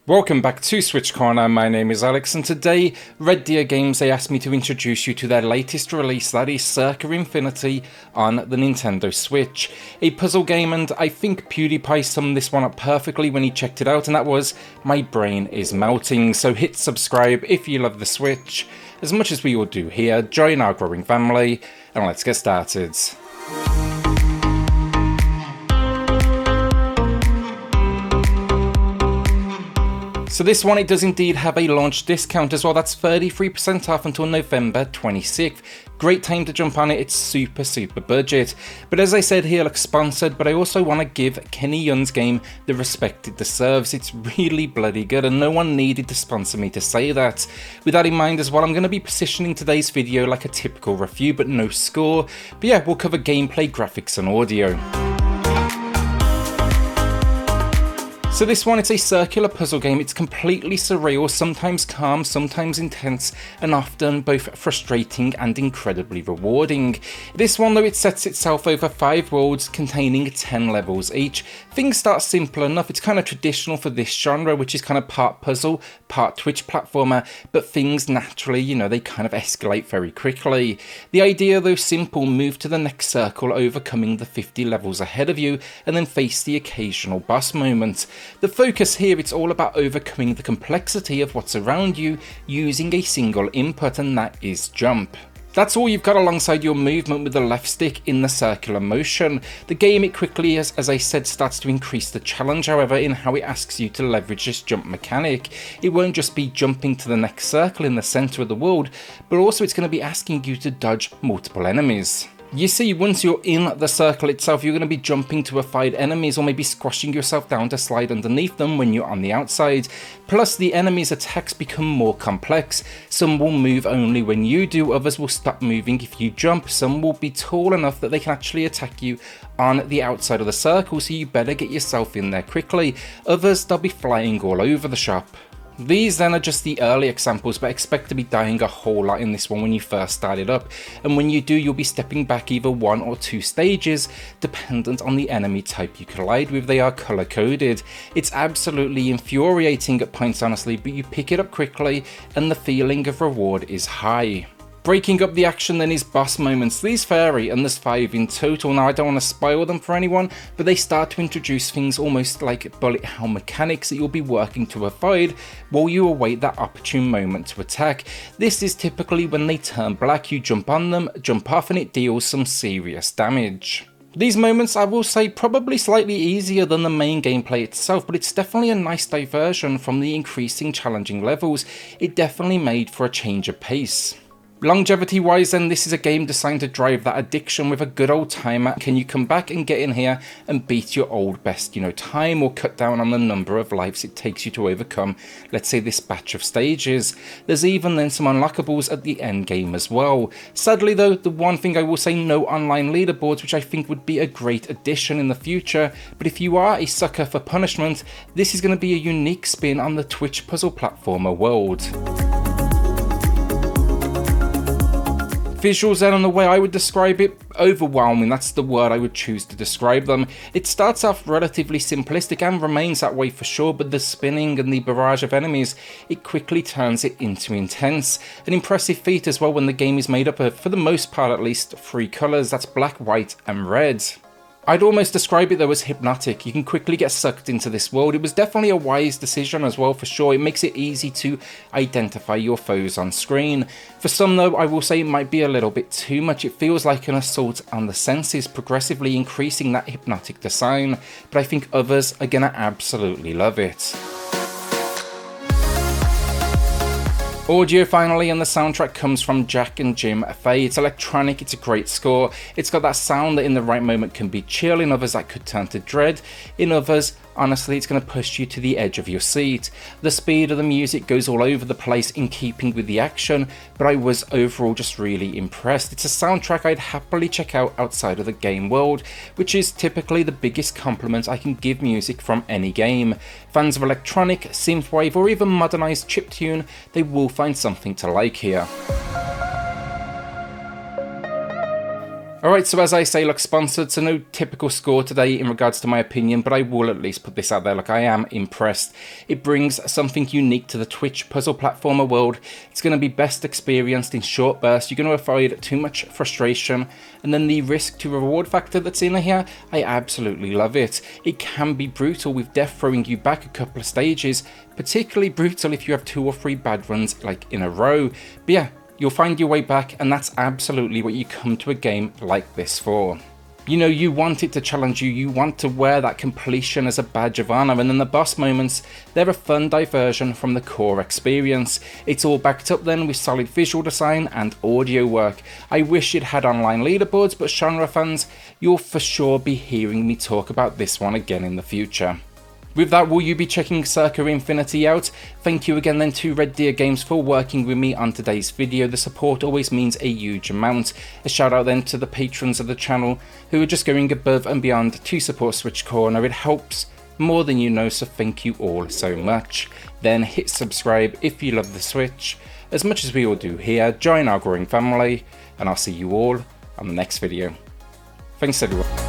Welcome back to SwitchCorner, my name is Alex, and today Red Deer Games, they asked me to introduce you to their latest release, that is Circa Infinity on the Nintendo Switch. A puzzle game, and I think PewDiePie summed this one up perfectly when he checked it out, and that was, my brain is melting. So hit subscribe if you love the Switch, as much as we all do here, join our growing family, and let's get started. So this one, it does indeed have a launch discount as well. That's 33% off until November 26th. Great time to jump on it. It's super budget. But as I said here, look, sponsored, but I also want to give Kenny Young's game the respect it deserves. It's really bloody good, and no one needed to sponsor me to say that. With that in mind as well, I'm going to be positioning today's video like a typical review, but no score. But yeah, we'll cover gameplay, graphics and audio. So this one, it's a circular puzzle game. It's completely surreal, sometimes calm, sometimes intense, and often both frustrating and incredibly rewarding. This one though, it sets itself over 5 worlds containing 10 levels each. Things start simple enough. It's kind of traditional for this genre, which is kind of part puzzle, part Twitch platformer, but things naturally, they kind of escalate very quickly. The idea though, simple: move to the next circle, overcoming the 50 levels ahead of you, and then face the occasional boss moment. The focus here, it's all about overcoming the complexity of what's around you using a single input, and that is jump. That's all you've got alongside your movement with the left stick in the circular motion. The game, it quickly, as I said, starts to increase the challenge, however, in how it asks you to leverage this jump mechanic. It won't just be jumping to the next circle in the center of the world, but also it's going to be asking you to dodge multiple enemies. You see, once you're in the circle itself, you're going to be jumping to avoid enemies, or maybe squashing yourself down to slide underneath them when you're on the outside. Plus, the enemies' attacks become more complex. Some will move only when you do, others will stop moving if you jump. Some will be tall enough that they can actually attack you on the outside of the circle, so you better get yourself in there quickly. Others, they'll be flying all over the shop. These then are just the early examples, but expect to be dying a whole lot in this one when you first start it up, and when you do, you'll be stepping back either 1 or 2 stages, dependent on the enemy type you collide with. They are color coded. It's absolutely infuriating at points, honestly, but you pick it up quickly and the feeling of reward is high. Breaking up the action then is boss moments. These vary, and there's 5 in total. Now, I don't want to spoil them for anyone, but they start to introduce things almost like bullet hell mechanics that you'll be working to avoid while you await that opportune moment to attack. This is typically when they turn black, you jump on them, jump off, and it deals some serious damage. These moments, I will say, probably slightly easier than the main gameplay itself, but it's definitely a nice diversion from the increasing challenging levels. It definitely made for a change of pace. Longevity wise then, this is a game designed to drive that addiction with a good old timer. Can you come back and get in here and beat your old best, time, or cut down on the number of lives it takes you to overcome, let's say, this batch of stages. There's even then some unlockables at the end game as well. Sadly though, the one thing I will say, no online leaderboards, which I think would be a great addition in the future. But if you are a sucker for punishment, this is going to be a unique spin on the Twitch puzzle platformer world. Visuals then, on the way I would describe it, overwhelming. That's the word I would choose to describe them. It starts off relatively simplistic and remains that way for sure, but the spinning and the barrage of enemies, it quickly turns it into intense. An impressive feat as well when the game is made up of, for the most part at least, 3 colours. That's black, white and red. I'd almost describe it though as hypnotic. You can quickly get sucked into this world. It was definitely a wise decision as well, for sure. It makes it easy to identify your foes on screen. For some though, I will say it might be a little bit too much. It feels like an assault on the senses, progressively increasing that hypnotic design, but I think others are gonna absolutely love it. Audio finally, and the soundtrack comes from Jack and Jim Fay. It's electronic, it's a great score. It's got that sound that in the right moment can be chill, in others that could turn to dread, in others, honestly, it's going to push you to the edge of your seat. The speed of the music goes all over the place in keeping with the action, but I was overall just really impressed. It's a soundtrack I'd happily check out outside of the game world, which is typically the biggest compliment I can give music from any game. Fans of electronic, synthwave or even modernised chiptune, they will find something to like here. Alright, so as I say, look, sponsored, so no typical score today in regards to my opinion, but I will at least put this out there. Look, I am impressed. It brings something unique to the Twitch puzzle platformer world. It's going to be best experienced in short bursts. You're going to avoid too much frustration, and then the risk to reward factor that's in here, I absolutely love it. It can be brutal with death throwing you back a couple of stages, particularly brutal if you have 2 or 3 bad runs like in a row. But yeah, you'll find your way back, and that's absolutely what you come to a game like this for. You know, you want it to challenge you, you want to wear that completion as a badge of honor, and then the boss moments, they're a fun diversion from the core experience. It's all backed up then with solid visual design and audio work. I wish it had online leaderboards, but genre fans, you'll for sure be hearing me talk about this one again in the future. With that, will you be checking Circa Infinity out? Thank you again then to Red Deer Games for working with me on today's video. The support always means a huge amount. A shout out then to the patrons of the channel who are just going above and beyond to support SwitchCorner. It helps more than you know, so thank you all so much. Then hit subscribe if you love the Switch, as much as we all do here. Join our growing family, and I'll see you all on the next video. Thanks everyone.